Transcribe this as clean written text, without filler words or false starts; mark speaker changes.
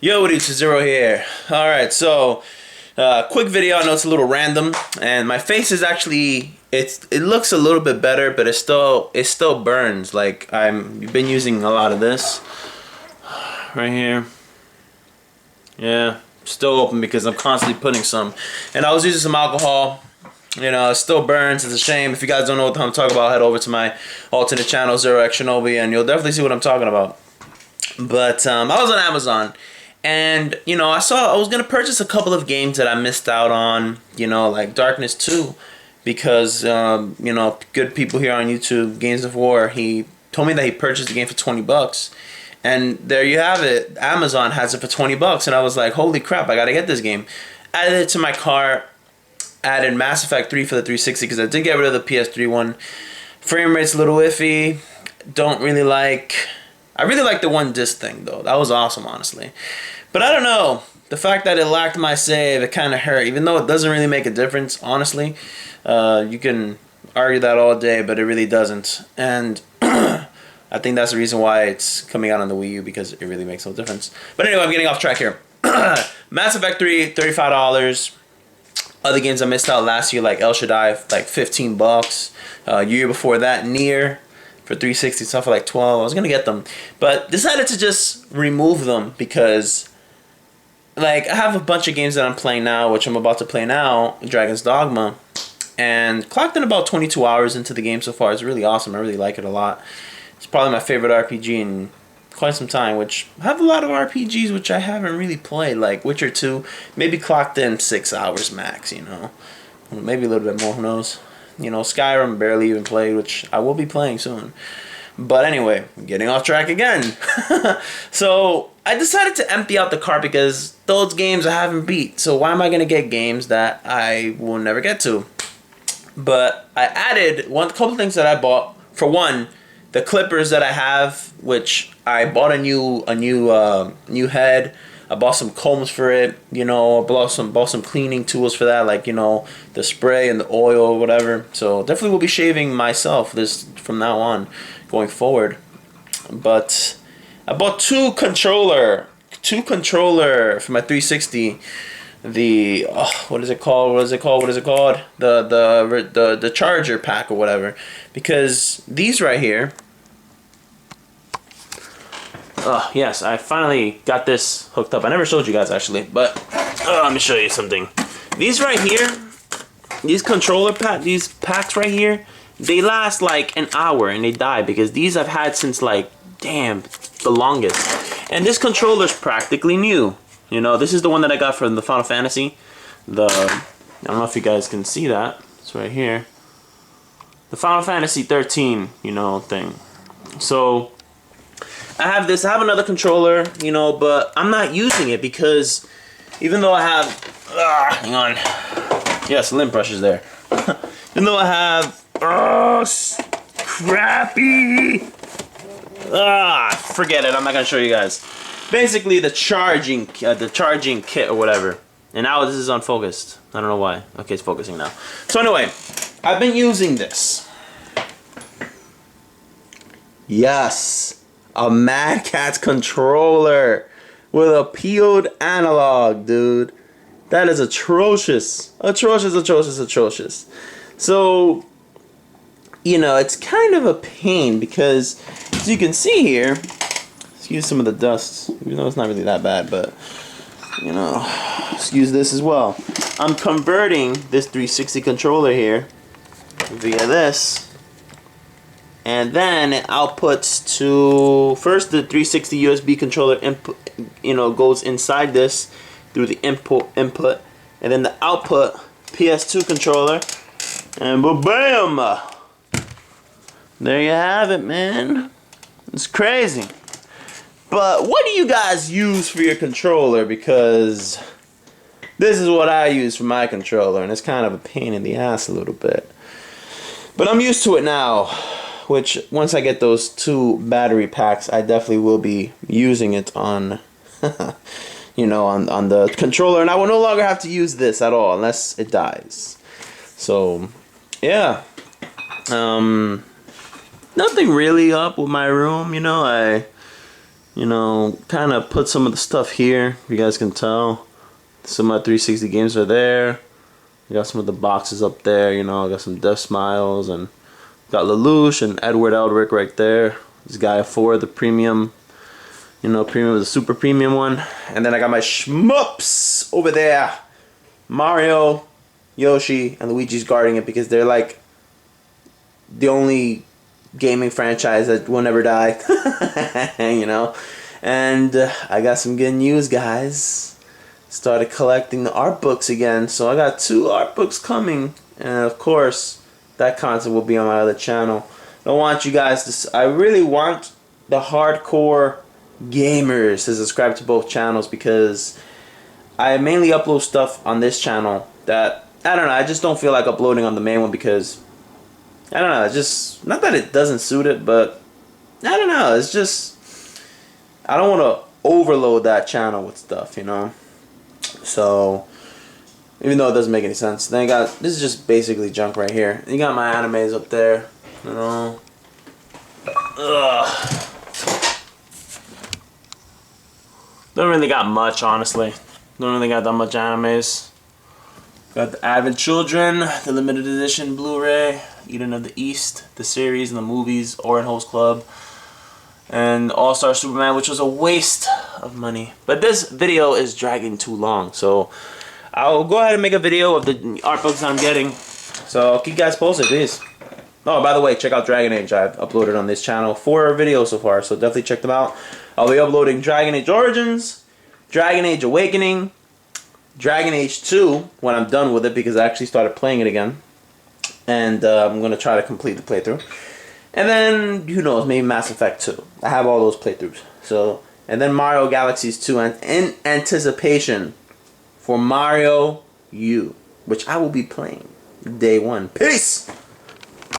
Speaker 1: Yo, it's Zero here. Alright, so quick video. I know it's a little random, and my face is actually it looks a little bit better, but it still burns. Like I've been using a lot of this right here. Yeah, still open because I'm constantly putting some, and I was using some alcohol. You know, it still burns. It's a shame. If you guys don't know what I'm talking about, head over to my alternate channel, ZeroNLG, and you'll definitely see what I'm talking about. But I was on Amazon, and you know, I was gonna purchase a couple of games that I missed out on. You know, like Darkness 2, because you know, good people here on YouTube, Games of War. He told me that he purchased the game for $20, and there you have it. Amazon has it for $20, and I was like, holy crap! I gotta get this game. Added it to my cart. Added Mass Effect 3 for the 360 because I did get rid of the PS3 one. Frame rate's a little iffy. Don't really like. I really like the one disc thing though. That was awesome, honestly. But I don't know. The fact that it lacked my save, it kind of hurt. Even though it doesn't really make a difference, honestly. You can argue that all day, but it really doesn't. And I think that's the reason why it's coming out on the Wii U, because it really makes no difference. But anyway, I'm getting off track here. Mass Effect 3, $35. Other games I missed out last year, like El Shaddai, like $15. Year before that, Nier for 360, stuff for like 12. I was gonna get them, but decided to just remove them because, like, I have a bunch of games that I'm playing now, which I'm about to play now, Dragon's Dogma, and clocked in about 22 hours into the game so far. It's really awesome. I really like it a lot. It's probably my favorite RPG in quite some time, which I have a lot of RPGs which I haven't really played, like Witcher 2, maybe clocked in 6 hours max, you know, maybe a little bit more, who knows. You know, Skyrim barely even played, which I will be playing soon. But anyway, getting off track again. So I decided to empty out the cart because those games I haven't beat, so why am I gonna get games that I will never get to? But I added couple things that I bought. For one, the clippers that I have, which I bought a new head. I bought some combs for it. You know, I bought some cleaning tools for that, like, you know, the spray and the oil or whatever. So definitely will be shaving myself this from now on, going forward. But I bought two controller for my 360. The what is it called? The charger pack or whatever, because these right here. Yes, I finally got this hooked up. I never showed you guys actually, but let me show you something. These right here, these these packs right here, they last like an hour and they die, because these I've had since, like, damn, the longest. And this controller's practically new. You know, this is the one that I got from the Final Fantasy. I don't know if you guys can see that. It's right here. The Final Fantasy 13, you know, thing. So I have this. I have another controller, you know, but I'm not using it because even though I have, hang on. Yes, lint brush is there. Even though I have, crappy. Forget it. I'm not gonna show you guys. Basically, the charging kit or whatever. And now this is unfocused. I don't know why. Okay, it's focusing now. So anyway, I've been using this. Yes, a Mad Catz controller with a peeled analog, dude. That is atrocious. Atrocious. So, you know, it's kind of a pain because, as you can see here, excuse some of the dust, even though it's not really that bad, but, you know, excuse this as well. I'm converting this 360 controller here via this, and then it outputs to, first the 360 USB controller input, you know, goes inside this through the input, and then the output PS2 controller, and bam! There you have it, man. It's crazy. But what do you guys use for your controller? Because this is what I use for my controller, and it's kind of a pain in the ass a little bit. But I'm used to it now, which once I get those two battery packs, I definitely will be using it on, you know, on the controller, and I will no longer have to use this at all unless it dies. So, yeah. Nothing really up with my room, you know. you know, kind of put some of the stuff here. You guys can tell. Some of my 360 games are there. I got some of the boxes up there, you know. I got some Death Smiles and got Lelouch and Edward Elric right there. This guy 4, the premium, you know, premium is a super premium one. And then I got my shmups over there. Mario, Yoshi, and Luigi's guarding it because they're like the only gaming franchise that will never die. You know. And I got some good news, guys. Started collecting the art books again, so I got 2 art books coming, and of course that content will be on my other channel. I want you guys to, I really want the hardcore gamers to subscribe to both channels, because I mainly upload stuff on this channel that, I don't know, I just don't feel like uploading on the main one, because I don't know, it's just, not that it doesn't suit it, but I don't know, it's just, I don't want to overload that channel with stuff, you know. So, even though it doesn't make any sense. Then I got, this is just basically junk right here. You got my animes up there, you know. Ugh. Don't really got much, honestly. Don't really got that much animes. Got the Advent Children, the limited edition Blu-ray, Eden of the East, the series and the movies, Orin Host Club, and All-Star Superman, which was a waste of money. But this video is dragging too long, so I'll go ahead and make a video of the art books I'm getting. So I'll keep you guys posted, please. Oh, by the way, check out Dragon Age. I've uploaded on this channel 4 videos so far, so definitely check them out. I'll be uploading Dragon Age Origins, Dragon Age Awakening, Dragon Age 2 when I'm done with it, because I actually started playing it again. And I'm going to try to complete the playthrough. And then, who knows, maybe Mass Effect 2. I have all those playthroughs. So, and then Mario Galaxies 2 in anticipation for Mario U, which I will be playing day 1. Peace!